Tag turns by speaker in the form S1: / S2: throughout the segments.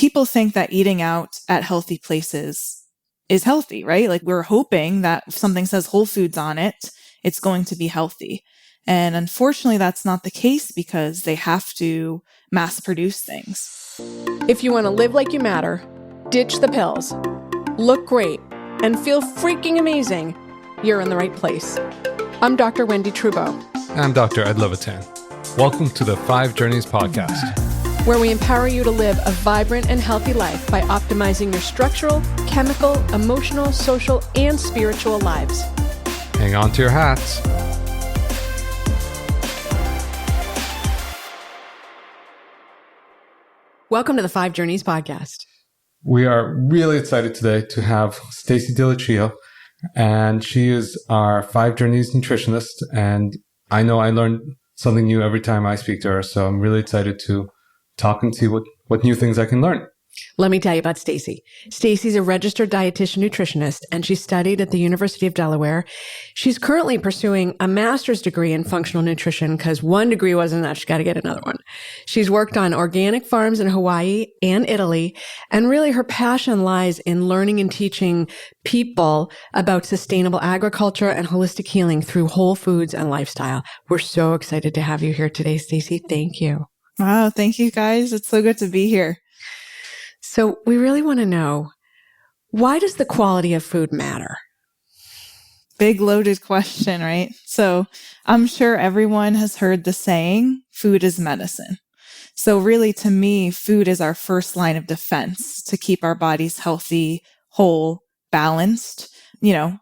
S1: people think that eating out at healthy places is healthy, right? Like we're hoping that if something says Whole Foods on it, it's going to be healthy. And unfortunately, that's not the case because they have to mass produce things.
S2: If you want to live like you matter, ditch the pills, look great, and feel freaking amazing, you're in the right place. I'm Dr. Wendy Trudeau.
S3: I'm Dr. Ed Levitan. Welcome to the 5 Journeys podcast,
S2: where we empower you to live a vibrant and healthy life by optimizing your structural, chemical, emotional, social, and spiritual lives.
S3: Hang on to your hats.
S2: Welcome to the 5 Journeys podcast.
S3: We are really excited today to have Stacie De Lucia, and she is our 5 Journeys nutritionist. And I know I learn something new every time I speak to her, so I'm really excited to talk and see what new things I can learn.
S2: Let me tell you about Stacie. Stacie's a registered dietitian nutritionist, and she studied at the University of Delaware. She's currently pursuing a master's degree in functional nutrition because one degree wasn't enough. She's got to get another one. She's worked on organic farms in Hawaii and Italy, and really her passion lies in learning and teaching people about sustainable agriculture and holistic healing through whole foods and lifestyle. We're so excited to have you here today, Stacie. Thank you.
S1: Wow, thank you guys. It's so good to be here.
S2: So we really want to know, why does the quality of food matter?
S1: Big loaded question, right? So I'm sure everyone has heard the saying, food is medicine. So really, to me, food is our first line of defense to keep our bodies healthy, whole, balanced,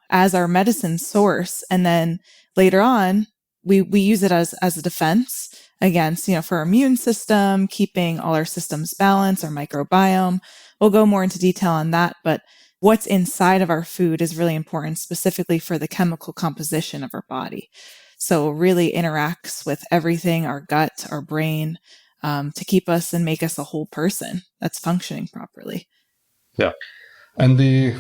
S1: as our medicine source. And then later on, we use it as a defense against, for our immune system, keeping all our systems balanced, our microbiome. We'll go more into detail on that, but what's inside of our food is really important, specifically for the chemical composition of our body. So it really interacts with everything, our gut, our brain, to keep us and make us a whole person that's functioning properly.
S3: Yeah. And the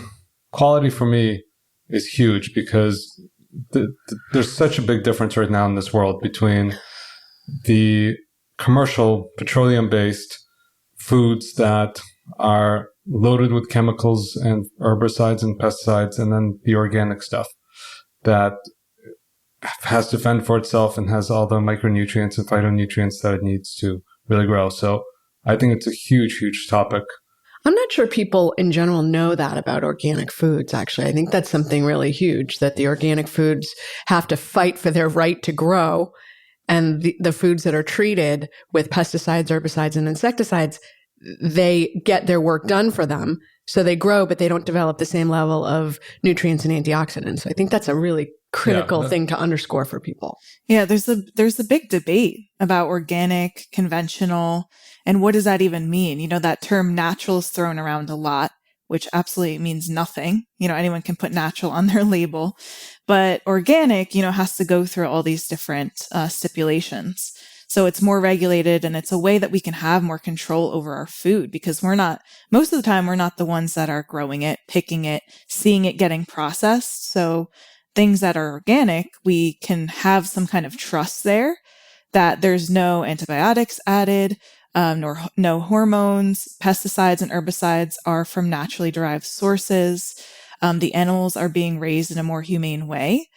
S3: quality for me is huge because there's such a big difference right now in this world between the commercial petroleum-based foods that are loaded with chemicals and herbicides and pesticides, and then the organic stuff that has to fend for itself and has all the micronutrients and phytonutrients that it needs to really grow. So I think it's a huge, huge topic.
S2: I'm not sure people in general know that about organic foods, actually. I think that's something really huge, that the organic foods have to fight for their right to grow. And the foods that are treated with pesticides, herbicides, and insecticides, they get their work done for them. So they grow, but they don't develop the same level of nutrients and antioxidants. So I think that's a really critical thing to underscore for people.
S1: Yeah, there's a big debate about organic, conventional, and what does that even mean? That term natural is thrown around a lot, which absolutely means nothing. Anyone can put natural on their label, but organic, has to go through all these different stipulations. So it's more regulated, and it's a way that we can have more control over our food because most of the time, we're not the ones that are growing it, picking it, seeing it getting processed. So things that are organic, we can have some kind of trust there that there's no antibiotics added, nor no hormones. Pesticides and herbicides are from naturally derived sources. The animals are being raised in a more humane way.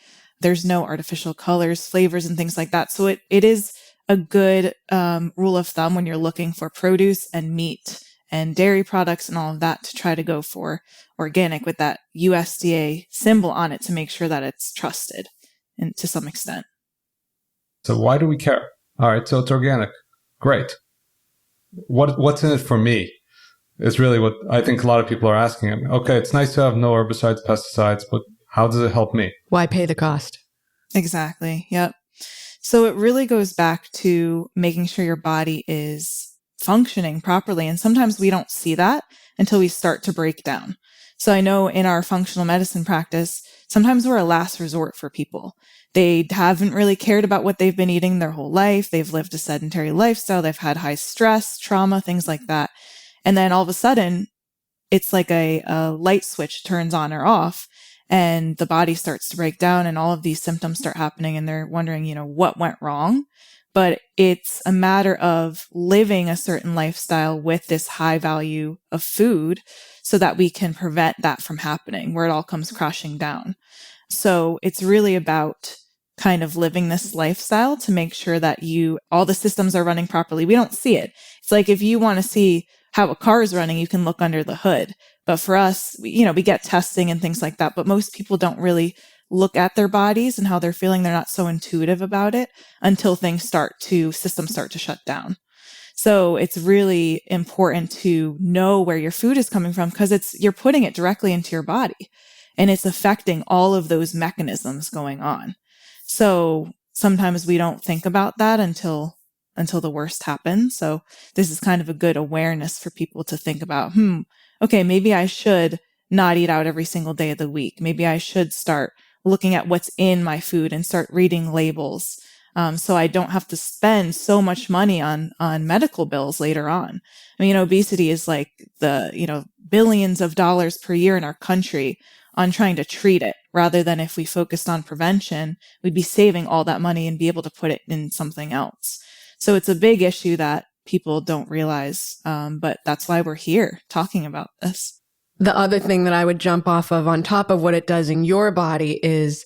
S1: There's no artificial colors, flavors, and things like that. So it is a good rule of thumb when you're looking for produce and meat and dairy products and all of that to try to go for organic with that USDA symbol on it to make sure that it's trusted and to some extent.
S3: So why do we care? All right, so it's organic. Great. What's in it for me is really what I think a lot of people are asking. Okay, it's nice to have no herbicides, pesticides, but how does it help me?
S2: Why pay the cost?
S1: Exactly. Yep. So it really goes back to making sure your body is functioning properly. And sometimes we don't see that until we start to break down. So I know in our functional medicine practice, sometimes we're a last resort for people. They haven't really cared about what they've been eating their whole life. They've lived a sedentary lifestyle. They've had high stress, trauma, things like that. And then all of a sudden, it's like a light switch turns on or off, and the body starts to break down and all of these symptoms start happening. And they're wondering, what went wrong? but it's a matter of living a certain lifestyle with this high value of food so that we can prevent that from happening, where it all comes crashing down. So it's really about kind of living this lifestyle to make sure that all the systems are running properly. We don't see it. It's like if you want to see how a car is running, you can look under the hood. But for us, we get testing and things like that, but most people don't really look at their bodies and how they're feeling. They're not so intuitive about it until systems start to shut down. So it's really important to know where your food is coming from, because you're putting it directly into your body and it's affecting all of those mechanisms going on. So sometimes we don't think about that until the worst happens. So this is kind of a good awareness for people to think about, okay, maybe I should not eat out every single day of the week. Maybe I should start looking at what's in my food and start reading labels. So I don't have to spend so much money on medical bills later on. I mean, obesity is like billions of dollars per year in our country on trying to treat it, rather than if we focused on prevention, we'd be saving all that money and be able to put it in something else. So it's a big issue that people don't realize, but that's why we're here talking about this.
S2: The other thing that I would jump off of on top of what it does in your body is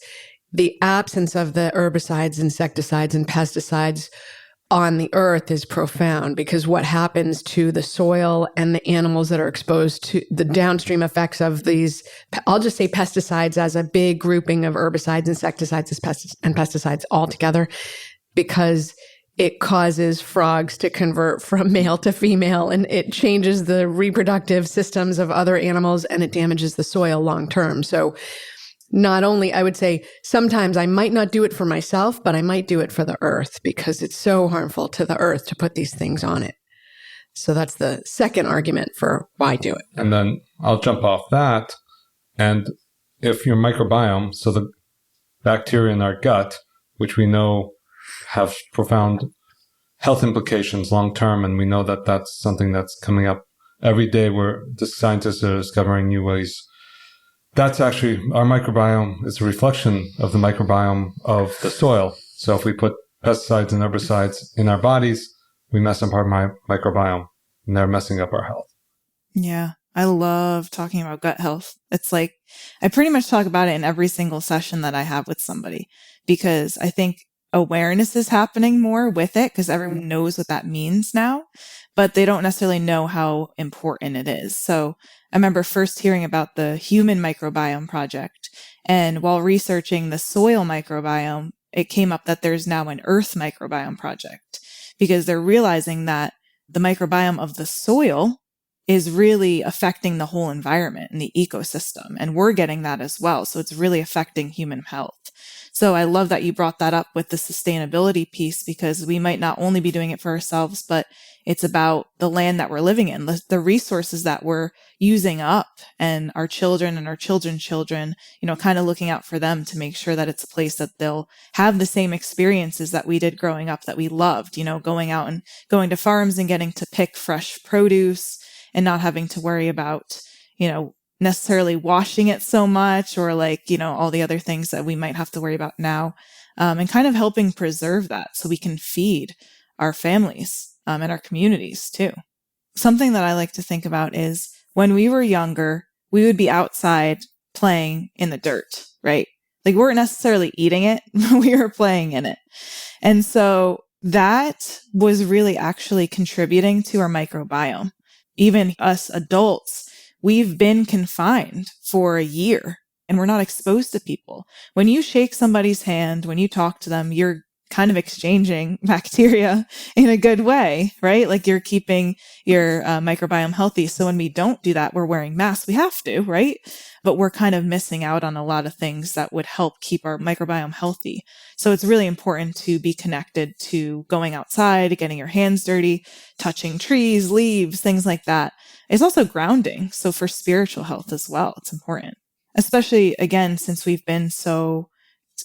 S2: the absence of the herbicides, insecticides, and pesticides on the earth is profound, because what happens to the soil and the animals that are exposed to the downstream effects of these, I'll just say pesticides as a big grouping of herbicides, insecticides, and pesticides all together, because it causes frogs to convert from male to female, and it changes the reproductive systems of other animals, and it damages the soil long term. So not only, I would say, sometimes I might not do it for myself, but I might do it for the earth, because it's so harmful to the earth to put these things on it. So that's the second argument for why do it.
S3: And then I'll jump off that. And if your microbiome, so the bacteria in our gut, which we know have profound health implications long term, and we know that that's something that's coming up every day where the scientists are discovering new ways. That's actually, our microbiome is a reflection of the microbiome of the soil. So if we put pesticides and herbicides in our bodies, we mess up our microbiome, and they're messing up our health.
S1: Yeah, I love talking about gut health. It's like, I pretty much talk about it in every single session that I have with somebody, because I think awareness is happening more with it, because everyone knows what that means now, but they don't necessarily know how important it is. So I remember first hearing about the Human Microbiome Project, and while researching the soil microbiome, it came up that there's now an Earth Microbiome Project, because they're realizing that the microbiome of the soil is really affecting the whole environment and the ecosystem, and we're getting that as well. So it's really affecting human health. So I love that you brought that up with the sustainability piece, because we might not only be doing it for ourselves, but it's about the land that we're living in, the resources that we're using up, and our children and our children's children, kind of looking out for them to make sure that it's a place that they'll have the same experiences that we did growing up that we loved, going out and going to farms and getting to pick fresh produce and not having to worry about, necessarily washing it so much, or all the other things that we might have to worry about now, and kind of helping preserve that so we can feed our families and our communities too. Something that I like to think about is when we were younger, we would be outside playing in the dirt, right? Like, we weren't necessarily eating it, but we were playing in it. And so that was really actually contributing to our microbiome. Even us adults, we've been confined for a year and we're not exposed to people. When you shake somebody's hand, when you talk to them, you're kind of exchanging bacteria in a good way, right? Like, you're keeping your microbiome healthy. So when we don't do that, we're wearing masks. We have to, right? But we're kind of missing out on a lot of things that would help keep our microbiome healthy. So it's really important to be connected to going outside, getting your hands dirty, touching trees, leaves, things like that. It's also grounding. So for spiritual health as well, it's important, especially, again, since we've been so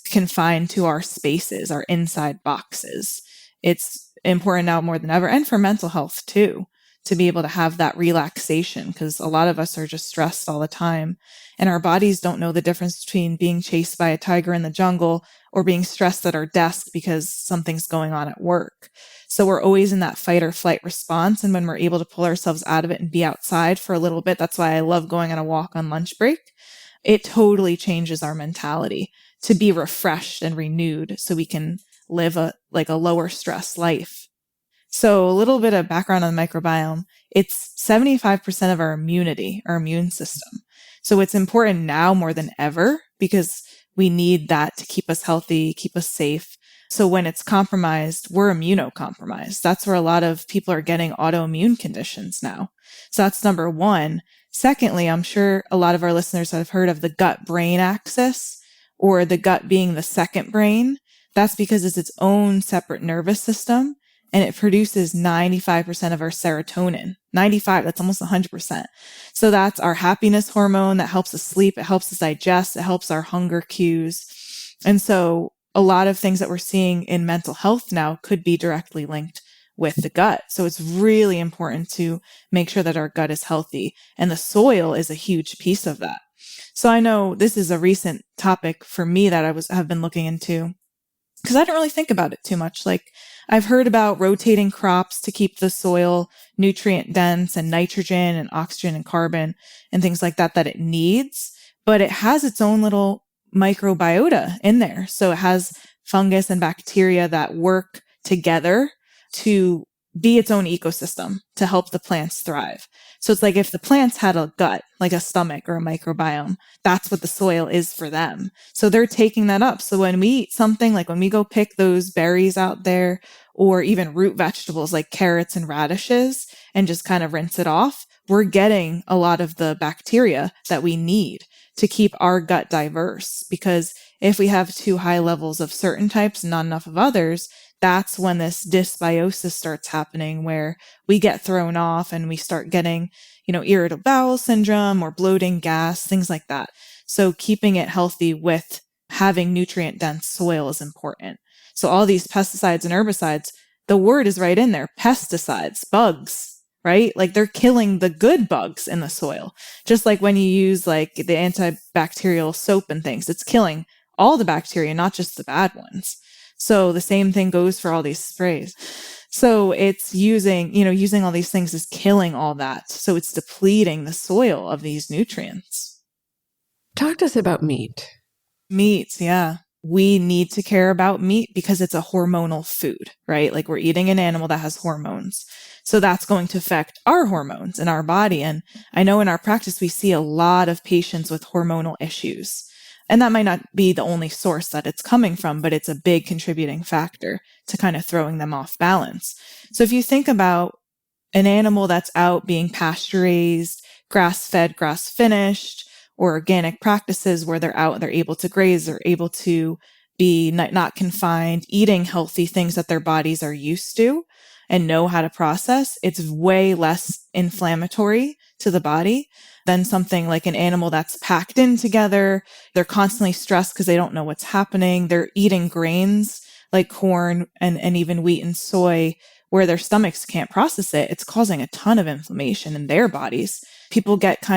S1: confined to our spaces, our inside boxes. It's important now more than ever, and for mental health too, to be able to have that relaxation, because a lot of us are just stressed all the time, and our bodies don't know the difference between being chased by a tiger in the jungle or being stressed at our desk because something's going on at work. So we're always in that fight or flight response. And when we're able to pull ourselves out of it and be outside for a little bit, that's why I love going on a walk on lunch break. It totally changes our mentality to be refreshed and renewed so we can live a lower stress life. So a little bit of background on the microbiome. It's 75% of our immunity, our immune system. So it's important now more than ever because we need that to keep us healthy, keep us safe. So when it's compromised, we're immunocompromised. That's where a lot of people are getting autoimmune conditions now. So that's number one. Secondly, I'm sure a lot of our listeners have heard of the gut-brain axis, or the gut being the second brain. That's because it's its own separate nervous system, and it produces 95% of our serotonin. 95, that's almost 100%. So that's our happiness hormone that helps us sleep, it helps us digest, it helps our hunger cues. And so a lot of things that we're seeing in mental health now could be directly linked with the gut. So it's really important to make sure that our gut is healthy, and the soil is a huge piece of that. So I know this is a recent topic for me that have been looking into, because I don't really think about it too much. Like, I've heard about rotating crops to keep the soil nutrient dense and nitrogen and oxygen and carbon and things like that it needs, but it has its own little microbiota in there. So it has fungus and bacteria that work together to be its own ecosystem to help the plants thrive. So it's like if the plants had a gut, like a stomach or a microbiome, that's what the soil is for them. So they're taking that up. So when we eat something, like when we go pick those berries out there, or even root vegetables like carrots and radishes, and just kind of rinse it off, we're getting a lot of the bacteria that we need to keep our gut diverse. Because if we have too high levels of certain types and not enough of others, that's when this dysbiosis starts happening, where we get thrown off and we start getting, irritable bowel syndrome or bloating, gas, things like that. So keeping it healthy with having nutrient dense soil is important. So all these pesticides and herbicides, the word is right in there, pesticides, bugs, right? Like they're killing the good bugs in the soil. Just like when you use like the antibacterial soap and things, it's killing all the bacteria, not just the bad ones. So the same thing goes for all these sprays. So it's using all these things is killing all that. So it's depleting the soil of these nutrients.
S2: Talk to us about meat.
S1: Meat, yeah. We need to care about meat because it's a hormonal food, right? Like we're eating an animal that has hormones. So that's going to affect our hormones in our body. And I know in our practice, we see a lot of patients with hormonal issues. And that might not be the only source that it's coming from, but it's a big contributing factor to kind of throwing them off balance. So if you think about an animal that's out being pasture raised, grass-fed, grass-finished, or organic practices where they're out, they're able to graze, they're able to be not confined, eating healthy things that their bodies are used to and know how to process, it's way less inflammatory to the body than something like an animal that's packed in together. They're constantly stressed because they don't know what's happening. They're eating grains like corn and even wheat and soy where their stomachs can't process it. It's causing a ton of inflammation in their bodies. People get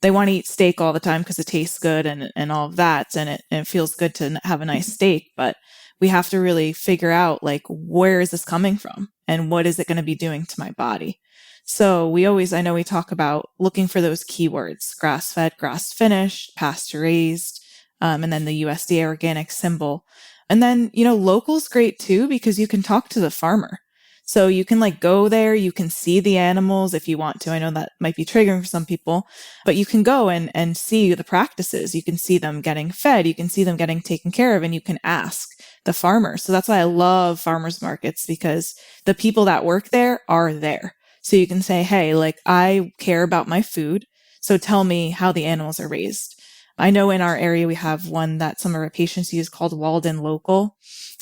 S1: they want to eat steak all the time because it tastes good and all of that. And it feels good to have a nice steak. But we have to really figure out like, where is this coming from and what is it going to be doing to my body? So I know we talk about looking for those keywords: grass-fed, grass-finished, pasture-raised, and then the USDA organic symbol. And then, local is great too, because you can talk to the farmer. So you can like go there, you can see the animals if you want to. I know that might be triggering for some people, but you can go and see the practices. You can see them getting fed, you can see them getting taken care of, and you can ask the farmer. So that's why I love farmers markets, because the people that work there are there. So you can say, hey, like I care about my food, so tell me how the animals are raised. I know in our area we have one that some of our patients use called Walden Local.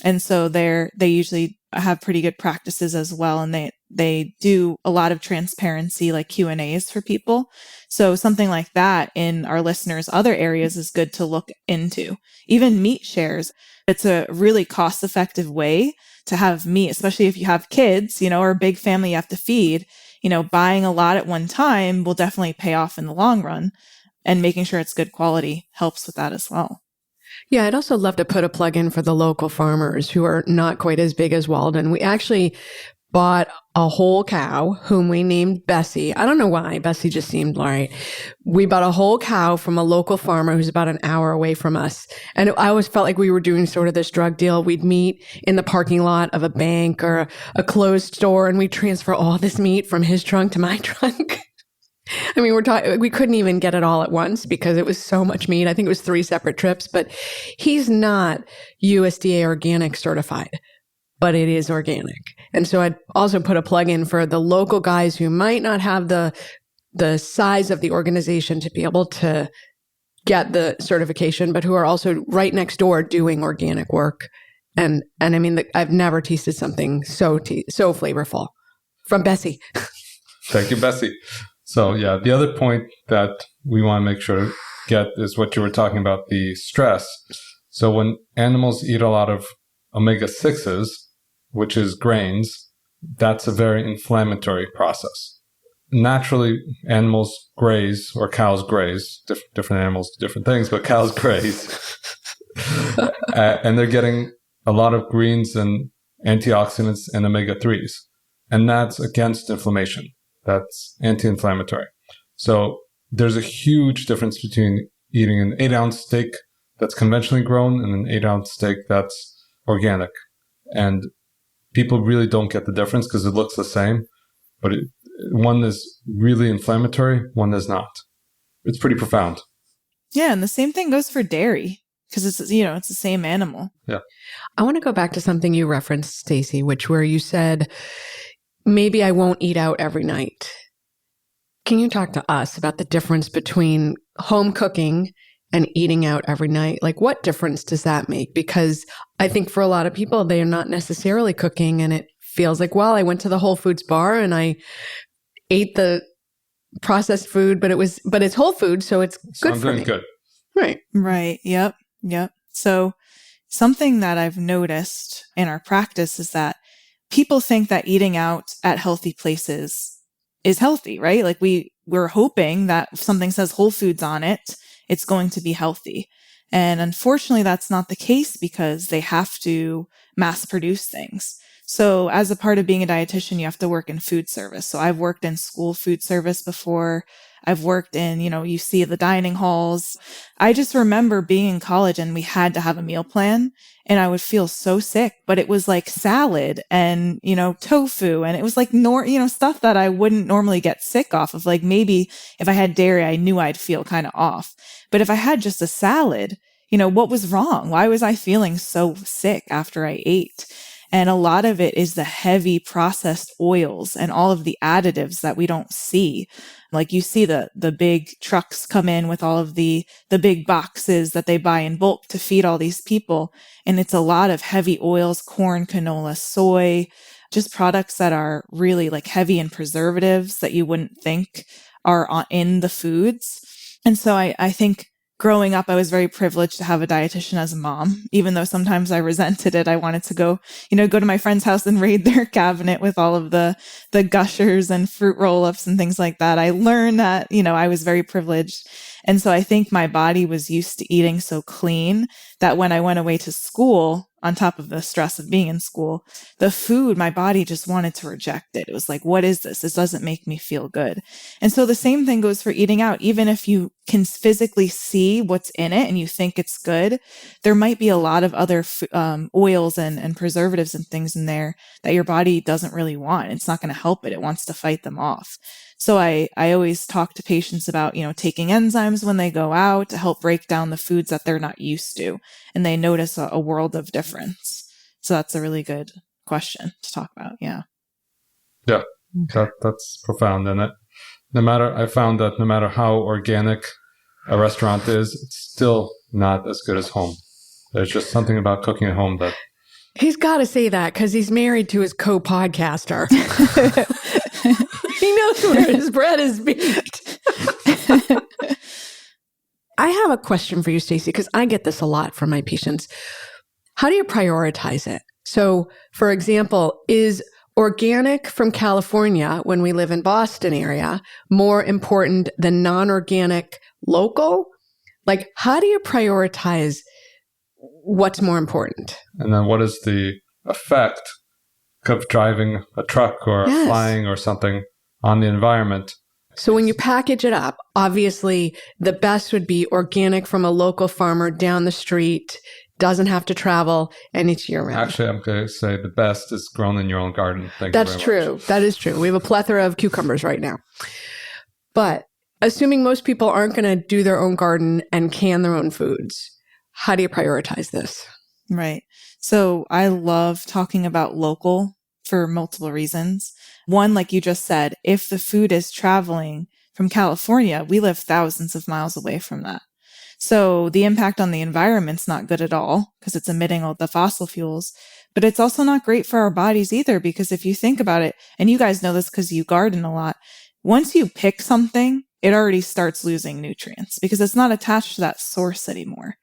S1: And so they usually have pretty good practices as well. And they do a lot of transparency, like Q&As for people. So something like that in our listeners' other areas is good to look into. Even meat shares. It's a really cost-effective way to have meat, especially if you have kids, or a big family you have to feed. buying a lot at one time will definitely pay off in the long run, and making sure it's good quality helps with that as well.
S2: Yeah, I'd also love to put a plug in for the local farmers who are not quite as big as Walden. We actually bought a whole cow whom we named Bessie. I don't know why. Bessie just seemed all right. We bought a whole cow from a local farmer who's about an hour away from us. And I always felt like we were doing sort of this drug deal. We'd meet in the parking lot of a bank or a closed store, and we'd transfer all this meat from his trunk to my trunk. I mean, we couldn't even get it all at once because it was so much meat. I think it was 3 separate trips, but he's not USDA organic certified, but it is organic. And so I'd also put a plug in for the local guys who might not have the size of the organization to be able to get the certification, but who are also right next door doing organic work. And I mean, I've never tasted something so flavorful from Bessie.
S3: Thank you, Bessie. So yeah, the other point that we want to make sure to get is what you were talking about, the stress. So when animals eat a lot of omega-6s, which is grains, that's a very inflammatory process. Naturally, animals graze, or cows graze, different animals do different things, but cows graze. And they're getting a lot of greens and antioxidants and omega-3s. And that's against inflammation. That's anti-inflammatory. So there's a huge difference between eating an 8-ounce steak that's conventionally grown and an 8-ounce steak that's organic. And people really don't get the difference because it looks the same, but one is really inflammatory, one is not. It's pretty profound.
S1: Yeah, and the same thing goes for dairy because it's the same animal.
S3: Yeah.
S2: I want to go back to something you referenced, Stacie, where you said, maybe I won't eat out every night. Can you talk to us about the difference between home cooking and eating out every night? Like, what difference does that make? Because I think for a lot of people, they are not necessarily cooking, and it feels like, well, I went to the Whole Foods bar and I ate the processed food, but it's whole food, so it's good for me.
S3: Good.
S2: Right.
S1: Right. Yep. So something that I've noticed in our practice is that people think that eating out at healthy places is healthy, right? Like we're hoping that if something says Whole Foods on it, it's going to be healthy. And unfortunately, that's not the case because they have to mass produce things. So as a part of being a dietitian, you have to work in food service. So I've worked in school food service before. I've worked in, you see the dining halls. I just remember being in college and we had to have a meal plan and I would feel so sick, but it was like salad and, tofu. And it was like, stuff that I wouldn't normally get sick off of. Like maybe if I had dairy, I knew I'd feel kind of off. But if I had just a salad, what was wrong? Why was I feeling so sick after I ate? And a lot of it is the heavy processed oils and all of the additives that we don't see. Like you see the big trucks come in with all of the big boxes that they buy in bulk to feed all these people. And it's a lot of heavy oils, corn, canola, soy, just products that are really like heavy in preservatives that you wouldn't think are in the foods. And so I think growing up, I was very privileged to have a dietitian as a mom, even though sometimes I resented it. I wanted to go to my friend's house and raid their cabinet with all of the gushers and fruit roll-ups and things like that. I learned that, I was very privileged. And so I think my body was used to eating so clean that when I went away to school, on top of the stress of being in school, the food, my body just wanted to reject it. It was like, what is this? This doesn't make me feel good. And so the same thing goes for eating out. Even if you can physically see what's in it and you think it's good, there might be a lot of other oils and preservatives and things in there that your body doesn't really want. It's not going to help it. It wants to fight them off. So I always talk to patients about, taking enzymes when they go out to help break down the foods that they're not used to. And they notice a world of difference. So that's a really good question to talk about. Yeah.
S3: Yeah, that's profound. And I found that no matter how organic a restaurant is, it's still not as good as home. There's just something about cooking at home that...
S2: He's got to say that because he's married to his co-podcaster. He knows where his bread is baked. I have a question for you, Stacie, because I get this a lot from my patients. How do you prioritize it? So, for example, is organic from California when we live in Boston area more important than non-organic local? Like, how do you prioritize what's more important?
S3: And then what is the effect of driving a truck or flying or something on the environment?
S2: So when you package it up, obviously the best would be organic from a local farmer down the street, doesn't have to travel, and it's year round.
S3: Actually, I'm going to say the best is grown in your own garden. Thank you
S2: That's
S3: very
S2: true.
S3: much.
S2: That is true. We have a plethora of cucumbers right now. But assuming most people aren't going to do their own garden and can their own foods, how do you prioritize this?
S1: Right. So I love talking about local for multiple reasons. One, like you just said, if the food is traveling from California, we live thousands of miles away from that. So the impact on the environment's not good at all because it's emitting all the fossil fuels, but it's also not great for our bodies either, because if you think about it, and you guys know this because you garden a lot, once you pick something, it already starts losing nutrients because it's not attached to that source anymore.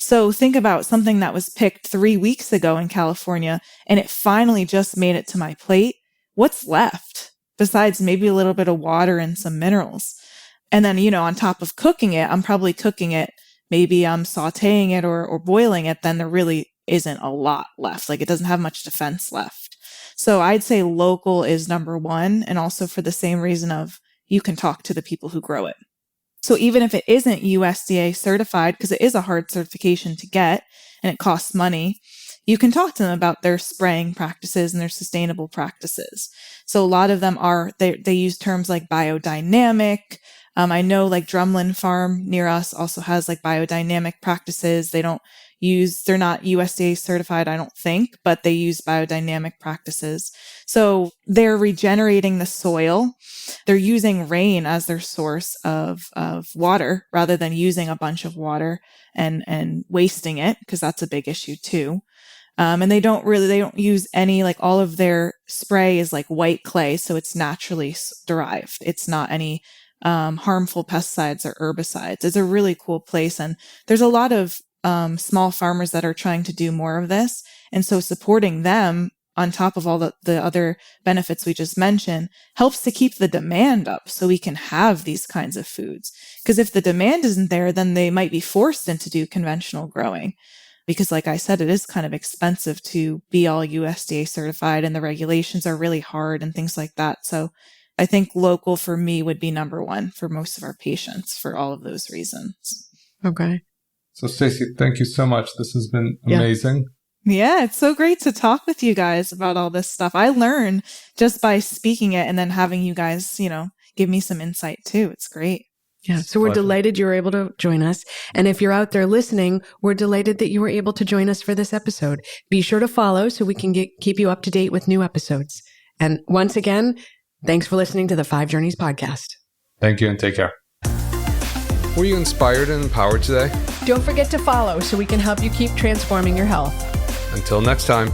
S1: So think about something that was picked 3 weeks ago in California and it finally just made it to my plate. What's left besides maybe a little bit of water and some minerals? And then, on top of cooking it, I'm probably cooking it, maybe I'm sauteing it or boiling it, then there really isn't a lot left. Like it doesn't have much defense left. So I'd say local is number one. And also for the same reason of you can talk to the people who grow it. So even if it isn't USDA certified, because it is a hard certification to get and it costs money, you can talk to them about their spraying practices and their sustainable practices. So a lot of them they use terms like biodynamic. I know like Drumlin Farm near us also has like biodynamic practices. They're not USDA certified, I don't think, but they use biodynamic practices. So they're regenerating the soil. They're using rain as their source of water rather than using a bunch of water and wasting it, because that's a big issue too. And they don't use any, like all of their spray is like white clay. So it's naturally derived. It's not any harmful pesticides or herbicides. It's a really cool place. And there's a lot of small farmers that are trying to do more of this. And so supporting them on top of all the other benefits we just mentioned helps to keep the demand up so we can have these kinds of foods. Because if the demand isn't there, then they might be forced into do conventional growing. Because like I said, it is kind of expensive to be all USDA certified and the regulations are really hard and things like that. So I think local for me would be number one for most of our patients for all of those reasons.
S2: Okay.
S3: So Stacie, thank you so much. This has been amazing.
S1: Yeah, it's so great to talk with you guys about all this stuff. I learn just by speaking it and then having you guys, give me some insight too. It's great.
S2: Yeah. So we're delighted you were able to join us. And if you're out there listening, we're delighted that you were able to join us for this episode. Be sure to follow so we can keep you up to date with new episodes. And once again, thanks for listening to the 5 Journeys podcast.
S3: Thank you and take care. Were you inspired and empowered today?
S2: Don't forget to follow so we can help you keep transforming your health.
S3: Until next time.